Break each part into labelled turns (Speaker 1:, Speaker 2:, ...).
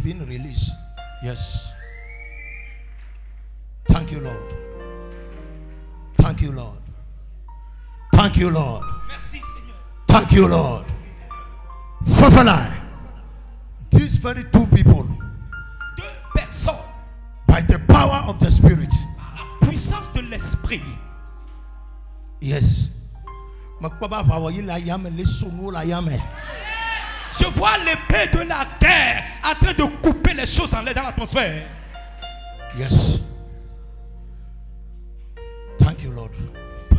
Speaker 1: been released. Yes. Thank you, Lord. Thank you, Lord. Thank you, Lord.
Speaker 2: Merci, Seigneur.
Speaker 1: Thank you, Lord. Fulfill these very two people,
Speaker 2: Deux personnes,
Speaker 1: by the power of the Spirit.
Speaker 2: par la puissance de l'Esprit.
Speaker 1: Yes.
Speaker 2: Je vois l'épée de la guerre en train de couper les choses en l'air dans l'atmosphère.
Speaker 1: Yes. Thank you, Lord.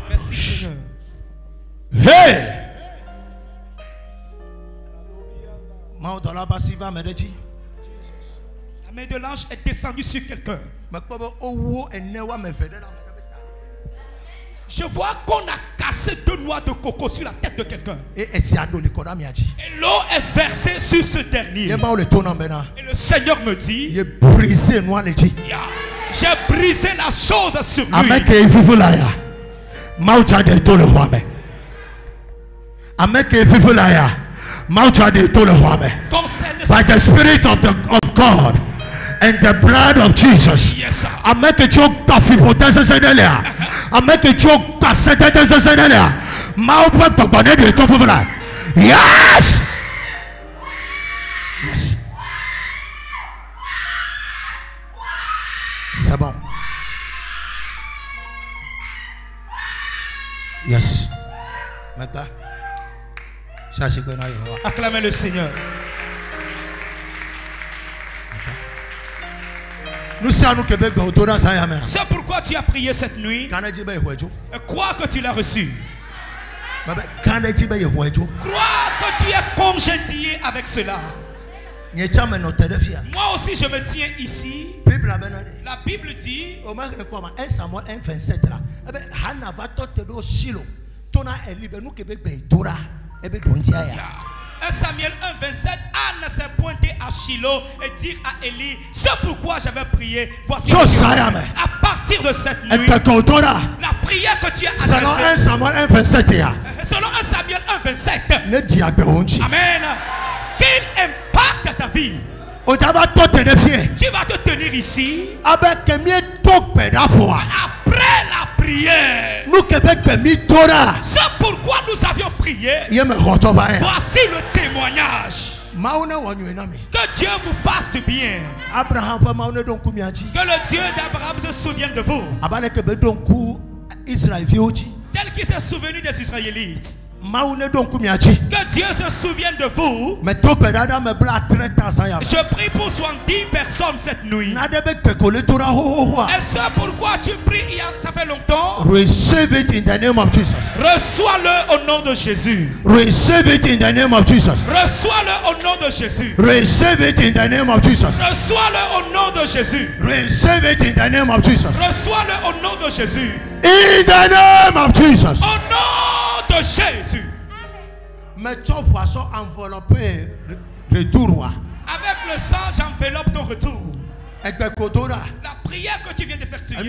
Speaker 2: Merci, Seigneur.
Speaker 1: Hey!
Speaker 2: La main de l'ange est descendue sur quelqu'un. Je vois qu'on a cassé 2 noix de coco sur la tête de quelqu'un.
Speaker 1: Et
Speaker 2: l'eau est versée sur ce dernier. Et le Seigneur me dit, j'ai brisé la chose sur lui.
Speaker 1: By the Spirit of God and the blood of Jesus.
Speaker 2: Yes, sir.
Speaker 1: I make a joke that people doesn't say earlier. I make a joke that said that doesn't say earlier. Yes. Yes. C'est bon. Yes. Maintenant.
Speaker 2: Acclamez le Seigneur. C'est pourquoi tu as prié cette nuit. Crois que tu l'as reçu. Crois que tu es congédié avec cela. Moi aussi je me tiens ici. La Bible dit,
Speaker 1: 1 Samuel 1:27 là. Hannah va te do Shilo. Tona elibe nous Québec ben Dora.
Speaker 2: 1 Samuel 1:27, Anne s'est pointée à Shiloh et dire à Élie, c'est pourquoi j'avais prié. Voici à partir de cette nuit, la prière que tu as adressée, selon 1 Samuel 1:27, Amen, qu'il impacte ta vie. Tu vas te tenir ici après la prière. C'est pourquoi nous avions prié. Voici le témoignage. Que Dieu vous fasse du bien. Que le Dieu d'Abraham se souvienne de vous, tel qu'il s'est souvenu des Israélites. Que Dieu se souvienne de vous. Je prie pour 70 personnes cette nuit. Et c'est pourquoi tu pries, ça fait longtemps.
Speaker 1: Receive it in the name of Jesus.
Speaker 2: Reçois-le au nom de Jésus.
Speaker 1: Receive it in the name of Jesus.
Speaker 2: Reçois-le au nom de Jésus.
Speaker 1: Receive it in the name of Jesus.
Speaker 2: Reçois-le au nom de Jésus.
Speaker 1: Receive it in the name of Jesus.
Speaker 2: Reçois-le au nom de Jésus.
Speaker 1: In the name of Jesus.
Speaker 2: Au nom de Jésus.
Speaker 1: Avec
Speaker 2: le sang, j'enveloppe ton retour. La prière que tu viens d'effectuer. Ce que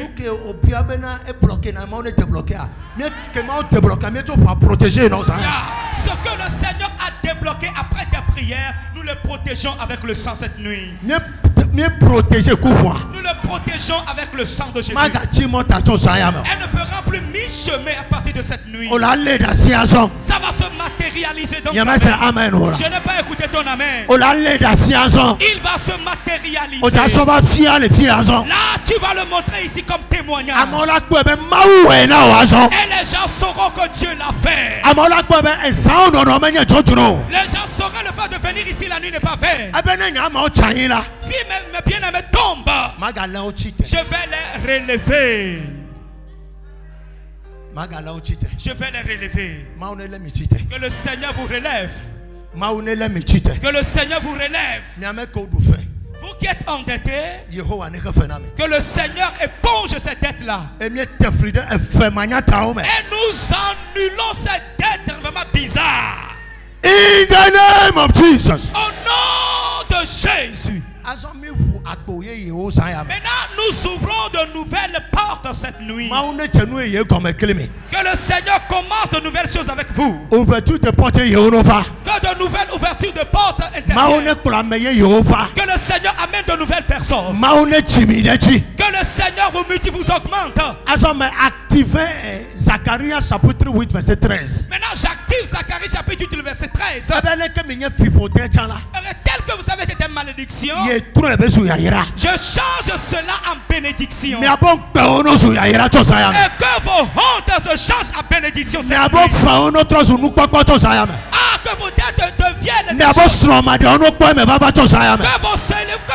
Speaker 2: le Seigneur a débloqué après ta prière, nous le protégeons avec le sang cette nuit. Nous le protégeons avec le sang de Jésus. Elle ne fera plus mi-chemin à partir de cette nuit. Ça va se matérialiser dans ta vie. Je n'ai pas écouté ton amen. Il va se matérialiser. Là, tu vas le montrer ici comme témoignage. Et les gens sauront que Dieu l'a fait. Les gens sauront le fait de venir ici la nuit n'est pas fait. Si mes bien-aimés tombent, je vais les relever. Je vais les relever. Que le Seigneur vous relève. Que le Seigneur vous relève. Vous qui êtes endettés, que le Seigneur éponge cette dette-là. Et nous annulons cette dette vraiment bizarre.
Speaker 1: In the name of Jesus.
Speaker 2: Au nom de Jésus. Maintenant, nous ouvrons de nouvelles portes cette nuit. Que le Seigneur commence de nouvelles choses avec vous.
Speaker 1: Ouverture de portes Jéhovah.
Speaker 2: Que de nouvelles ouvertures de portes intérieures. Que le Seigneur amène de nouvelles personnes. Que le Seigneur vous multiplie, vous augmente.
Speaker 1: Activez Zacharie chapitre 8 verset 13.
Speaker 2: Maintenant, j'active Zacharie chapitre 8 verset 13. Tel que vous avez été malédiction, je change cela en bénédiction. Et que vos hontes se changent en bénédiction. Que vos dettes deviennent que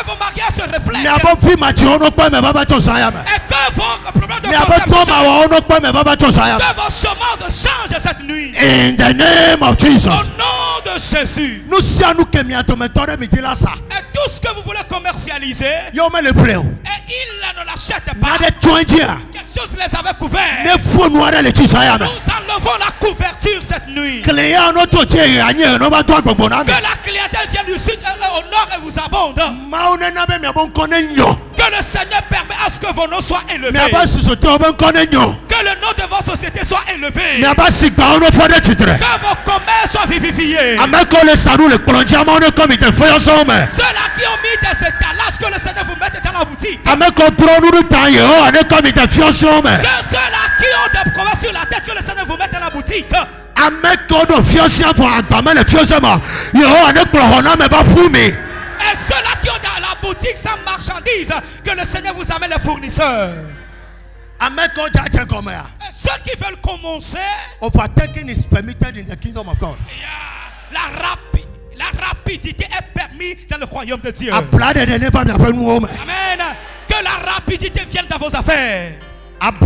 Speaker 2: vos mariages se reflètent. Et que vos problèmes de que vos chômages changent cette nuit.
Speaker 1: In the name of Jesus.
Speaker 2: Au nom de Jésus. Et tout ce que vous voulez commercialiser, et ils ne l'achètent pas. Quelque chose les avait couverts. Nous enlevons la couverture cette nuit. Que la clientèle vienne du sud au nord et vous abonde. Que le Seigneur permet à ce que vos noms soient élevés. Que le nom de votre société soit élevé. Que vos commerces soient vivifiés. Ceux-là qui ont mis des étalages, que le Seigneur vous mette dans la boutique. Que ceux-là qui ont des promesses sur la tête, que le Seigneur vous mette dans la boutique. Et ceux-là qui ont dans la boutique sans marchandises, que le Seigneur vous amène les fournisseurs. Et ceux qui veulent commencer,
Speaker 1: overtaking is permitted in the kingdom of God.
Speaker 2: La rapidité est permise dans le royaume de Dieu.
Speaker 1: Amen.
Speaker 2: Que la rapidité vienne dans vos affaires. Nous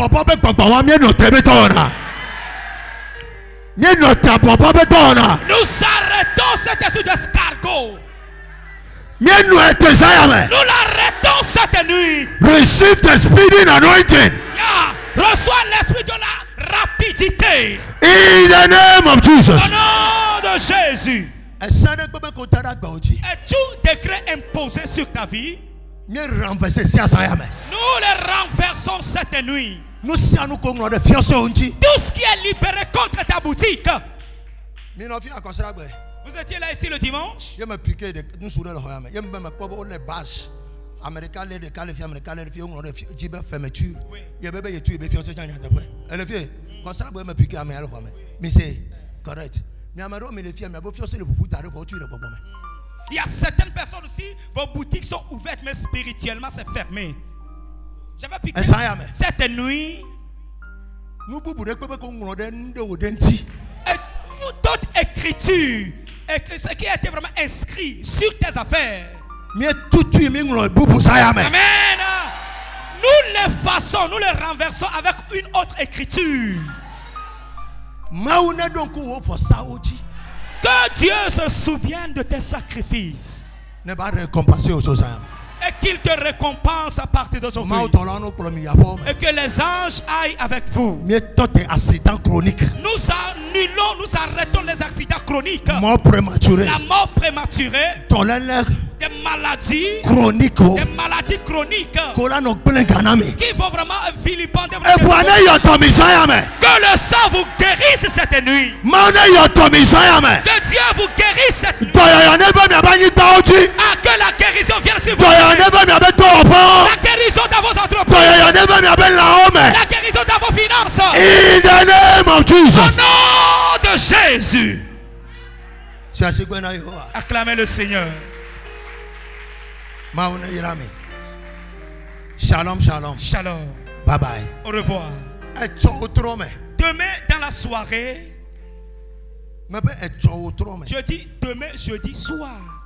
Speaker 2: arrêtons cet esprit d'escargot. Nous l'arrêtons cette nuit.
Speaker 1: Receive the speeding anointing.
Speaker 2: Reçois l'esprit de la rapidité.
Speaker 3: In the name of Jesus.
Speaker 2: Au nom de Jésus. Et tout décret imposé sur ta vie, nous le renversons cette nuit. Tout ce qui est libéré contre ta boutique. Vous étiez là ici le dimanche. Il y a certaines personnes aussi, vos boutiques sont ouvertes, mais spirituellement c'est fermé. J'avais piqué cette nuit. Et toute écriture, ce qui a été vraiment inscrit sur tes affaires. Amen. Nous l'effaçons, nous les renversons avec une autre écriture. Que Dieu se souvienne de tes sacrifices. Et qu'il te récompense à partir d'aujourd'hui. Et que les anges aillent avec vous. Nous annulons, nous arrêtons les accidents chroniques. La mort prématurée. Des maladies chroniques. Des maladies chroniques. Qui vont vraiment vilipender. Que le sang vous guérisse cette nuit. Que Dieu vous guérisse cette nuit. Que la guérison vienne sur vous. La guérison dans vos entreprises. La guérison dans vos finances.
Speaker 3: In the name of Jesus.
Speaker 2: Au nom de Jésus. Acclamez le Seigneur.
Speaker 1: Shalom, shalom.
Speaker 2: Shalom.
Speaker 1: Bye bye.
Speaker 2: Au revoir. Demain dans la soirée. Je dis demain jeudi soir.